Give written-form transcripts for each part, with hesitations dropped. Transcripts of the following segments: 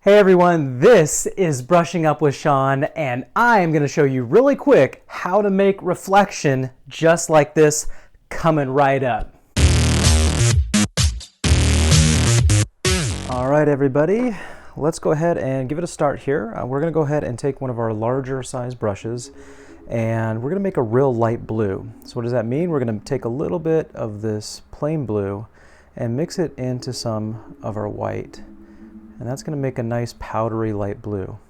Hey everyone, this is Brushing Up with Sean, and I am going to show you really quick how to make reflection just like this coming right up. All right everybody, let's go ahead and give it a start here. We're going to go ahead and take one of our larger size brushes and we're going to make a real light blue. So what does that mean? We're going to take a little bit of this plain blue and mix it into some of our white. And that's going to make a nice powdery light blue.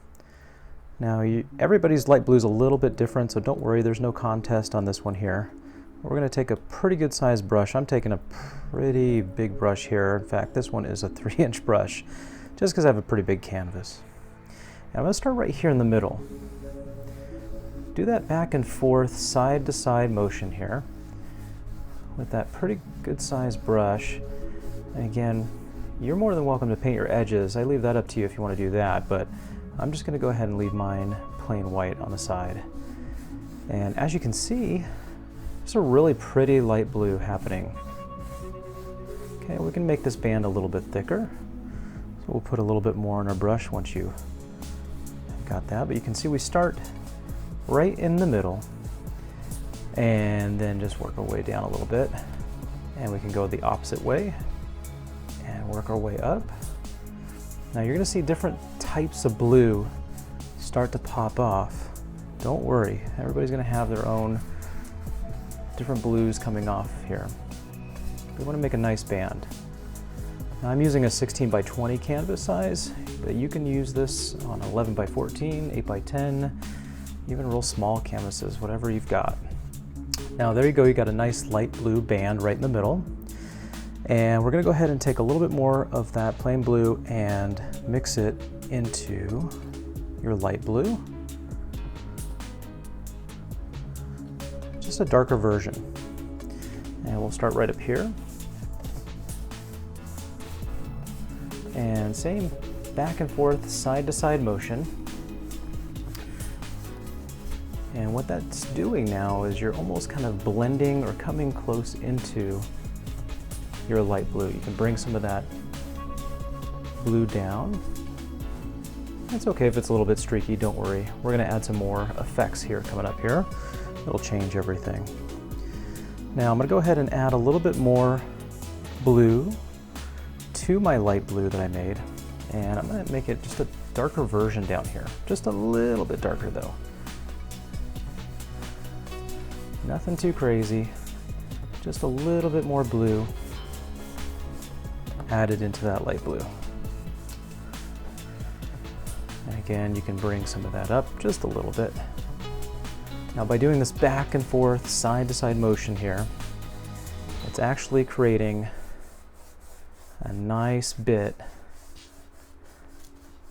Now everybody's light blue is a little bit different, so don't worry, there's no contest on this one here. We're going to take a pretty good sized brush. I'm taking a pretty big brush here. In fact, this one is a 3-inch brush, just because I have a pretty big canvas. And I'm going to start right here in the middle. Do that back and forth, side to side motion here with that pretty good sized brush. And again, you're more than welcome to paint your edges. I leave that up to you if you want to do that, but I'm just going to go ahead and leave mine plain white on the side. And as you can see, there's a really pretty light blue happening. Okay, we can make this band a little bit thicker. So we'll put a little bit more on our brush once you got that. But you can see we start right in the middle and then just work our way down a little bit. And we can go the opposite way and work our way up. Now you're going to see different types of blue start to pop off. Don't worry, everybody's going to have their own different blues coming off here. We want to make a nice band. Now I'm using a 16 by 20 canvas size, but you can use this on 11 by 14, 8 by 10, even real small canvases, whatever you've got. Now there you go, you got a nice light blue band right in the middle. And we're going to go ahead and take a little bit more of that plain blue and mix it into your light blue. Just a darker version. And we'll start right up here. And same back and forth, side to side motion. And what that's doing now is you're almost kind of blending or coming close into your light blue. You can bring some of that blue down. It's okay if it's a little bit streaky, don't worry. We're going to add some more effects here coming up here. It'll change everything. Now I'm going to go ahead and add a little bit more blue to my light blue that I made, and I'm going to make it just a darker version down here. Just a little bit darker though. Nothing too crazy, just a little bit more blue added into that light blue. And again, you can bring some of that up just a little bit. Now by doing this back and forth, side to side motion here, it's actually creating a nice bit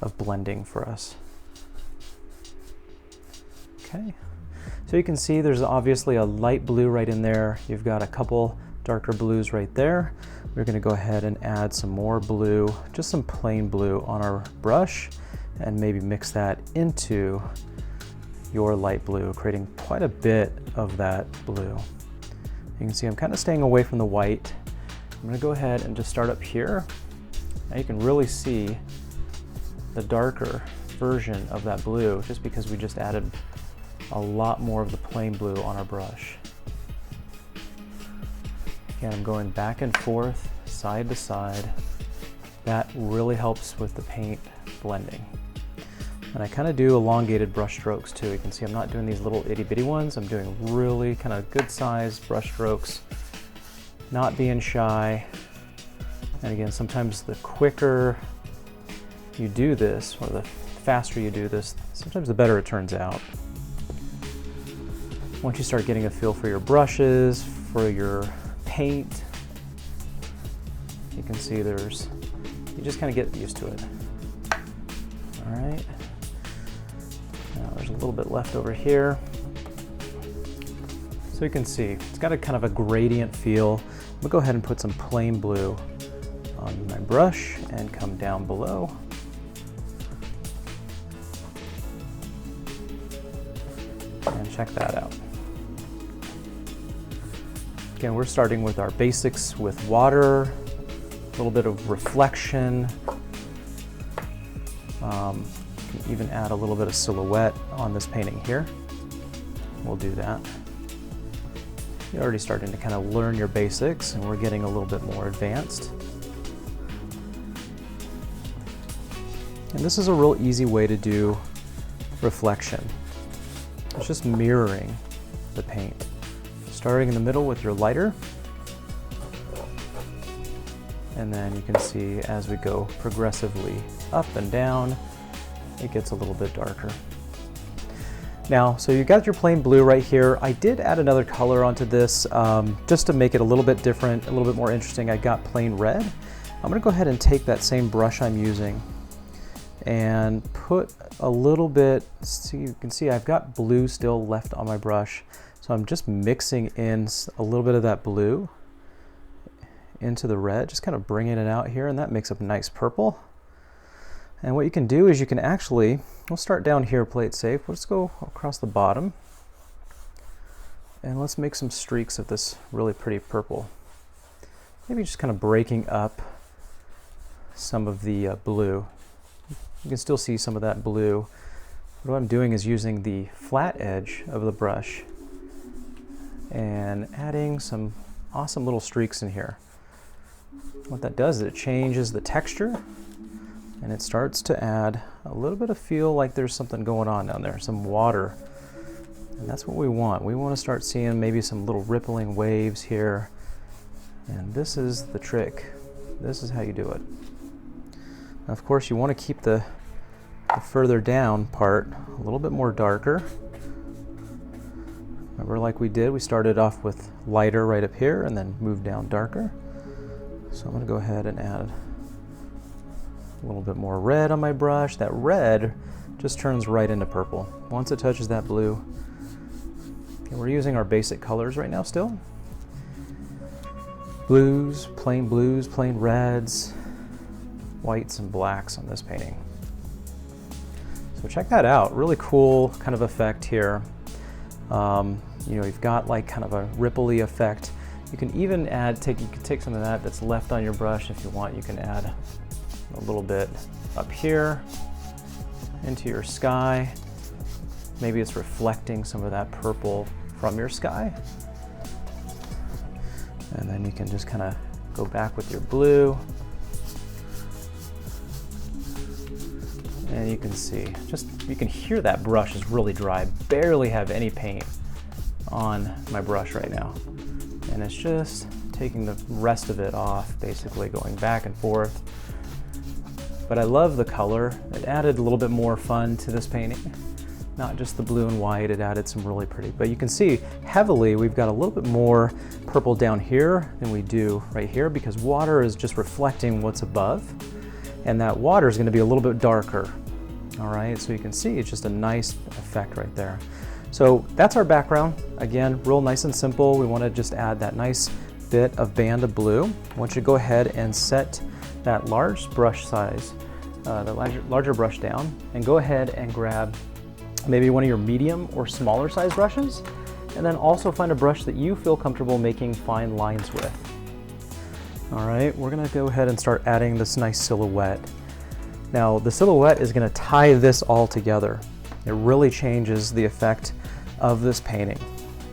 of blending for us. Okay, so you can see there's obviously a light blue right in there. You've got a couple darker blues right there. We're going to go ahead and add some more blue, just some plain blue on our brush, and maybe mix that into your light blue, creating quite a bit of that blue. You can see I'm kind of staying away from the white. I'm going to go ahead and just start up here. Now you can really see the darker version of that blue just because we just added a lot more of the plain blue on our brush. Again, I'm going back and forth, side to side. That really helps with the paint blending. And I kind of do elongated brush strokes too. You can see I'm not doing these little itty bitty ones. I'm doing really kind of good sized brush strokes, not being shy. And again, sometimes the quicker you do this, or the faster you do this, sometimes the better it turns out. Once you start getting a feel for your brushes, for your paint, you can see you just kind of get used to it. All right, now there's a little bit left over here. So you can see it's got a kind of a gradient feel. We'll go ahead and put some plain blue on my brush and come down below. And check that out. Again, we're starting with our basics with water, a little bit of reflection, You can even add a little bit of silhouette on this painting here. We'll do that. You're already starting to kind of learn your basics, and we're getting a little bit more advanced. And this is a real easy way to do reflection. It's just mirroring the paint. Starting in the middle with your lighter, and then you can see as we go progressively up and down, it gets a little bit darker. Now, so you got your plain blue right here. I did add another color onto this just to make it a little bit different, a little bit more interesting. I got plain red. I'm gonna go ahead and take that same brush I'm using and put a little bit, so you can see I've got blue still left on my brush. So I'm just mixing in a little bit of that blue into the red, just kind of bringing it out here, and that makes a nice purple. And what you can do is you can actually, we'll start down here, play it safe. Let's go across the bottom, and let's make some streaks of this really pretty purple. Maybe just kind of breaking up some of the blue. You can still see some of that blue. What I'm doing is using the flat edge of the brush and adding some awesome little streaks in here. What that does is it changes the texture, and it starts to add a little bit of feel like there's something going on down there, some water. And that's what we want. We want to start seeing maybe some little rippling waves here. And this is the trick. This is how you do it. Now, of course, you want to keep the further down part a little bit more darker. Remember, like we did, we started off with lighter right up here and then moved down darker. So I'm going to go ahead and add a little bit more red on my brush. That red just turns right into purple once it touches that blue. Okay, we're using our basic colors right now still. Blues, plain reds, whites and blacks on this painting. So check that out, really cool kind of effect here. You know, you've got like kind of a ripply effect. You can even add, you can take some of that that's left on your brush if you want. You can add a little bit up here into your sky. Maybe it's reflecting some of that purple from your sky. And then you can just kind of go back with your blue. And you can see, you can hear that brush is really dry. I barely have any paint on my brush right now. And it's just taking the rest of it off, basically going back and forth. But I love the color. It added a little bit more fun to this painting. Not just the blue and white, it added some really pretty. But you can see heavily, we've got a little bit more purple down here than we do right here, because water is just reflecting what's above. And that water is going to be a little bit darker. All right, so you can see it's just a nice effect right there. So that's our background. Again, real nice and simple. We want to just add that nice bit of band of blue. I want you to go ahead and set that large brush size, the larger brush down, and go ahead and grab maybe one of your medium or smaller size brushes, and then also find a brush that you feel comfortable making fine lines with. All right, we're gonna go ahead and start adding this nice silhouette. Now, the silhouette is gonna tie this all together. It really changes the effect of this painting.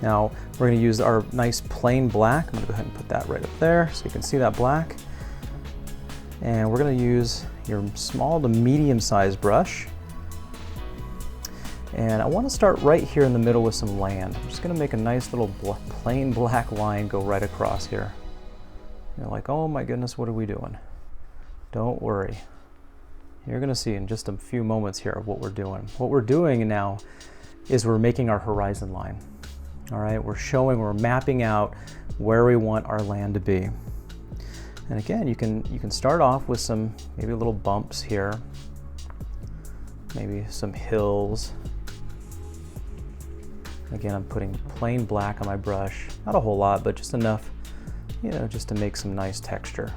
Now, we're gonna use our nice plain black. I'm gonna go ahead and put that right up there so you can see that black. And we're gonna use your small to medium sized brush. And I wanna start right here in the middle with some land. I'm just gonna make a nice little plain black line go right across here. You're like, oh my goodness, what are we doing? Don't worry. You're gonna see in just a few moments here what we're doing. What we're doing now is we're making our horizon line. All right, we're mapping out where we want our land to be. And again, you can start off with some, maybe little bumps here, maybe some hills. Again, I'm putting plain black on my brush, not a whole lot, but just enough, you know, just to make some nice texture.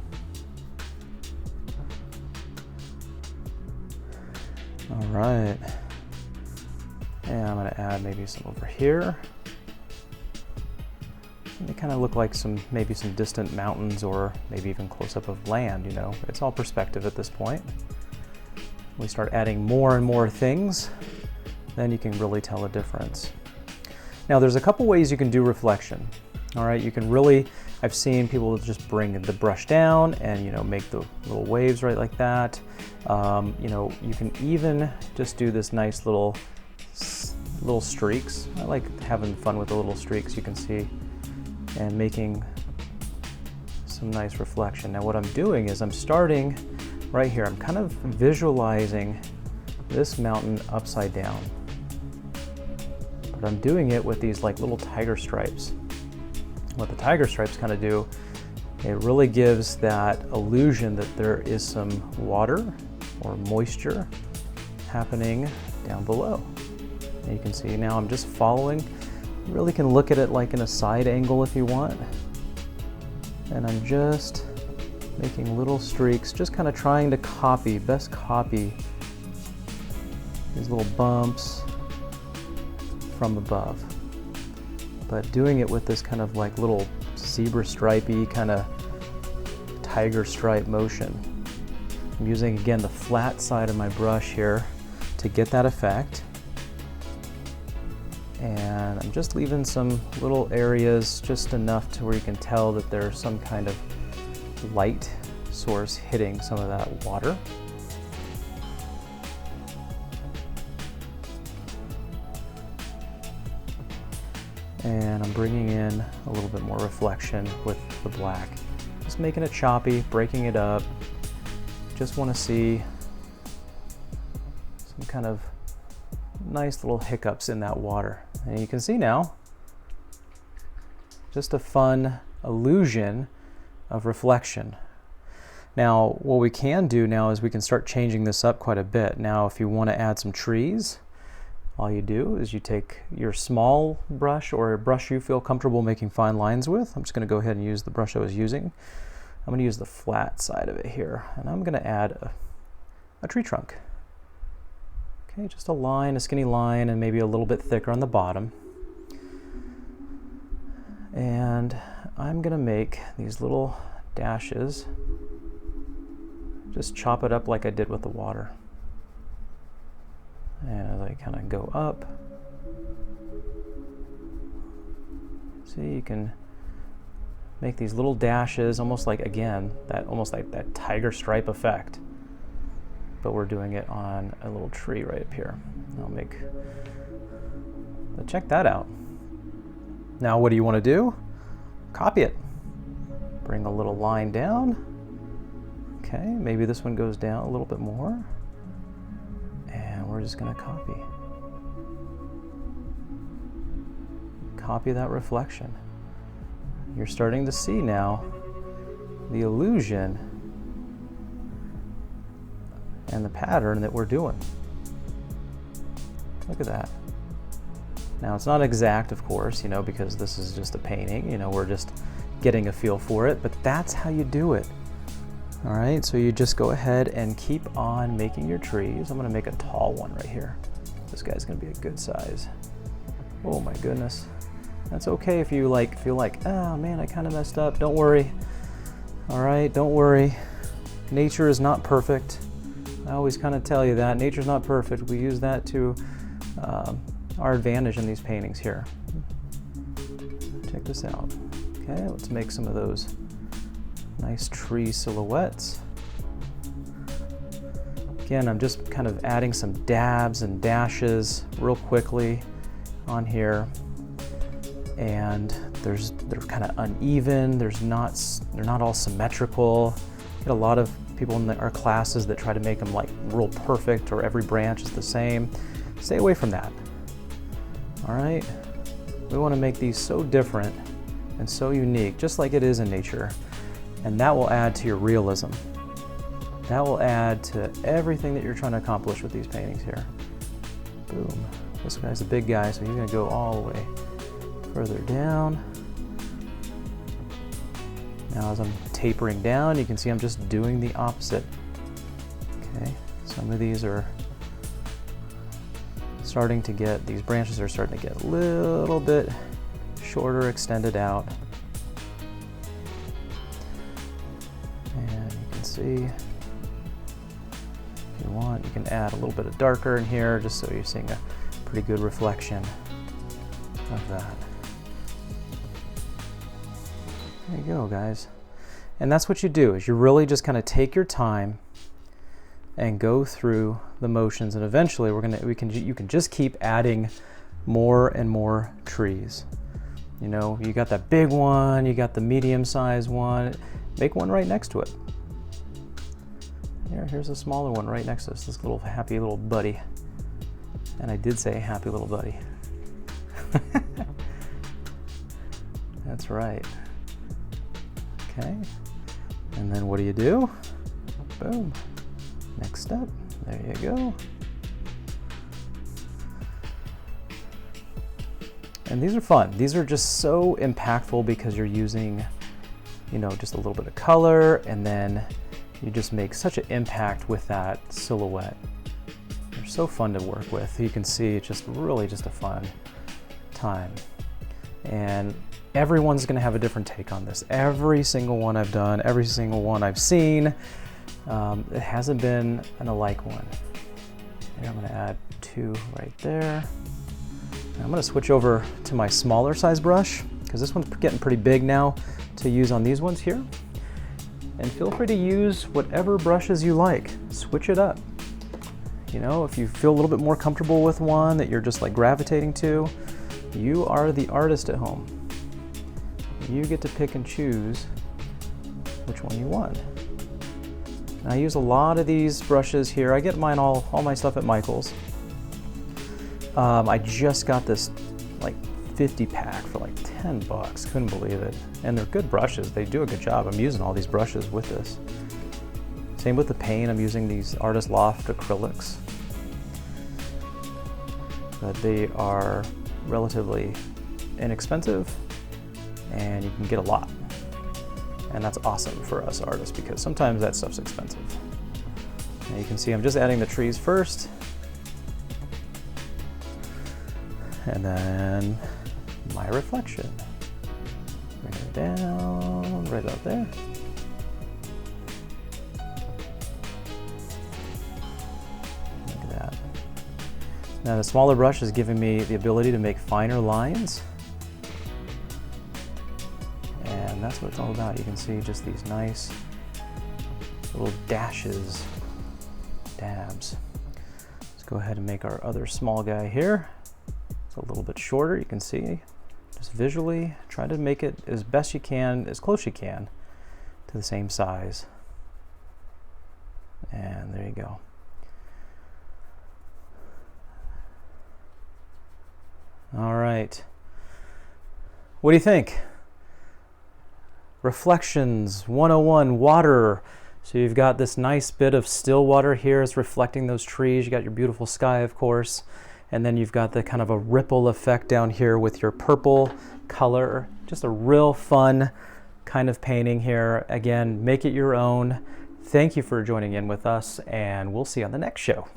All right, and I'm gonna add maybe some over here. They kind of look like maybe some distant mountains, or maybe even close up of land, you know. It's all perspective at this point. we start adding more and more things, then you can really tell a difference. Now there's a couple ways you can do reflection. All right, you can really, I've seen people just bring the brush down and, you know, make the little waves right like that. You know, you can even just do this nice little streaks. I like having fun with the little streaks, you can see, and making some nice reflection. Now what I'm doing is I'm starting right here. I'm kind of visualizing this mountain upside down. But I'm doing it with these like little tiger stripes. What the tiger stripes kind of do, it really gives that illusion that there is some water or moisture happening down below. And you can see now I'm just following. You really can look at it like in a side angle if you want. And I'm just making little streaks, just kind of trying to copy, best copy these little bumps from above. But doing it with this kind of like little zebra stripey kind of tiger stripe motion. I'm using again the flat side of my brush here to get that effect. And I'm just leaving some little areas, just enough to where you can tell that there's some kind of light source hitting some of that water. And I'm bringing in a little bit more reflection with the black. Just making it choppy, breaking it up. Just want to see some kind of nice little hiccups in that water. And you can see now, just a fun illusion of reflection. Now, what we can do now is we can start changing this up quite a bit. Now, if you want to add some trees, all you do is you take your small brush or a brush you feel comfortable making fine lines with. I'm just going to go ahead and use the brush I was using. I'm going to use the flat side of it here, and I'm going to add a tree trunk. Okay, just a line, a skinny line, and maybe a little bit thicker on the bottom. And I'm going to make these little dashes. Just chop it up like I did with the water. And as I kind of go up, see, you can make these little dashes, almost like, again, almost like that tiger stripe effect. But we're doing it on a little tree right up here. But check that out. Now what do you want to do? Copy it. Bring a little line down. Okay, maybe this one goes down a little bit more. And we're just going to copy that reflection. You're starting to see now the illusion and the pattern that we're doing. Look at that. Now it's not exact, of course, you know, because this is just a painting, you know, we're just getting a feel for it, but that's how you do it. All right, so you just go ahead and keep on making your trees. I'm gonna make a tall one right here. This guy's gonna be a good size. Oh my goodness. That's okay if you feel like, oh man, I kind of messed up. Don't worry. All right, don't worry. Nature is not perfect. I always kind of tell you that. Nature's not perfect. We use that to our advantage in these paintings here. Check this out. Okay, let's make some of those nice tree silhouettes. Again, I'm just kind of adding some dabs and dashes real quickly on here. And they're kind of uneven. They're not all symmetrical. Get a lot of people in our classes that try to make them like real perfect or every branch is the same. Stay away from that. All right, we want to make these so different and so unique, just like it is in nature, and that will add to your realism. That will add to everything that you're trying to accomplish with these paintings here. Boom. This guy's a big guy, so he's going to go all the way further down. Now as I'm tapering down, you can see I'm just doing the opposite. Okay, some of these are starting to get, these branches are starting to get a little bit shorter, extended out. And you can see, if you want, You can add a little bit of darker in here just so you're seeing a pretty good reflection of that. There you go, guys. And that's what you do, is you really just kind of take your time and go through the motions, and eventually you can just keep adding more and more trees. You know, you got that big one, you got the medium-sized one, make one right next to it. Here's a smaller one right next to us, this little happy little buddy. And I did say happy little buddy. That's right. Okay, and then what do? Boom. Next step, there you go. And these are fun. These are just so impactful because you're using, you know, just a little bit of color, and then you just make such an impact with that silhouette. They're so fun to work with. You can see it's just really just a fun time. And everyone's gonna have a different take on this. Every single one I've done, every single one I've seen, it hasn't been an alike one. And I'm gonna add 2 right there. And I'm gonna switch over to my smaller size brush, because this one's getting pretty big now to use on these ones here. And feel free to use whatever brushes you like. Switch it up. You know, if you feel a little bit more comfortable with one that you're just like gravitating to, you are the artist at home. You get to pick and choose which one you want. And I use a lot of these brushes here. I get mine all my stuff at Michael's. I just got this like 50 pack for like 10 bucks. Couldn't believe it. And they're good brushes. They do a good job. I'm using all these brushes with this. Same with the paint. I'm using these Artist Loft acrylics. But they are relatively inexpensive and you can get a lot. And that's awesome for us artists because sometimes that stuff's expensive. And you can see I'm just adding the trees first. And then my reflection. Bring it down right about there. Look at that. Now the smaller brush is giving me the ability to make finer lines. And that's what it's all about. You can see just these nice little dashes, dabs. Let's go ahead and make our other small guy here. It's a little bit shorter, you can see. Just visually, try to make it as best you can, as close you can, to the same size. And there you go. All right. What do you think? Reflections 101, water. So you've got this nice bit of still water here. It's reflecting those trees. You got your beautiful sky, of course. And then you've got the kind of a ripple effect down here with your purple color. Just a real fun kind of painting here. Again, make it your own. Thank you for joining in with us, and we'll see you on the next show.